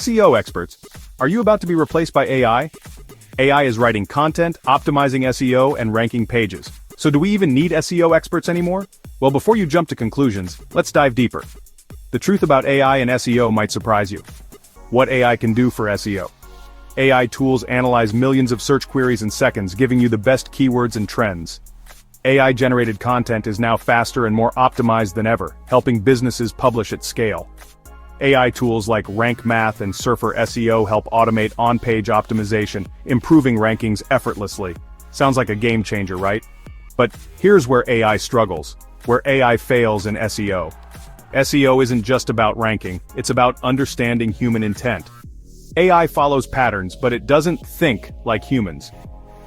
SEO experts, are you about to be replaced by AI? AI is writing content, optimizing SEO, and ranking pages. So do we even need SEO experts anymore? Well, before you jump to conclusions, let's dive deeper. The truth about AI and SEO might surprise you. What AI can do for SEO. AI tools analyze millions of search queries in seconds, giving you the best keywords and trends. AI-generated content is now faster and more optimized than ever, helping businesses publish at scale. AI tools like RankMath and Surfer SEO help automate on-page optimization, improving rankings effortlessly. Sounds like a game changer, right? But here's where AI struggles, where AI fails in SEO. SEO isn't just about ranking, it's about understanding human intent. AI follows patterns, but it doesn't think like humans.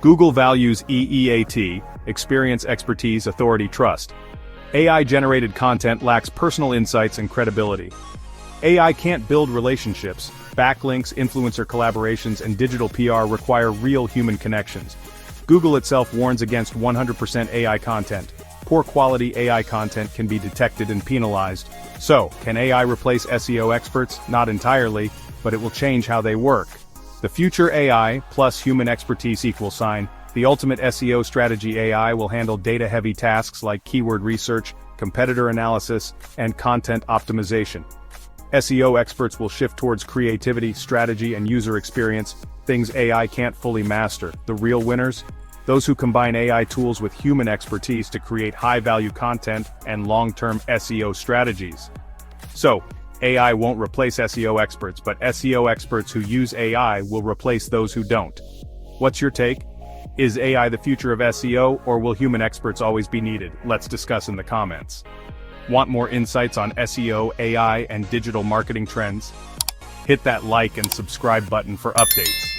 Google values EEAT, experience, expertise, authority, trust. AI-generated content lacks personal insights and credibility. AI can't build relationships. Backlinks, influencer collaborations, and digital PR require real human connections. Google itself warns against 100% AI content. Poor quality AI content can be detected and penalized. So, can AI replace SEO experts? Not entirely, but it will change how they work. The future AI plus human expertise equals sign. The ultimate SEO strategy AI will handle data-heavy tasks like keyword research, competitor analysis, and content optimization. SEO experts will shift towards creativity, strategy, and user experience, things AI can't fully master. The real winners? Those who combine AI tools with human expertise to create high-value content and long-term SEO strategies. So, AI won't replace SEO experts, but SEO experts who use AI will replace those who don't. What's your take? Is AI the future of SEO, or will human experts always be needed? Let's discuss in the comments. Want more insights on SEO, AI, and digital marketing trends? Hit that like and subscribe button for updates.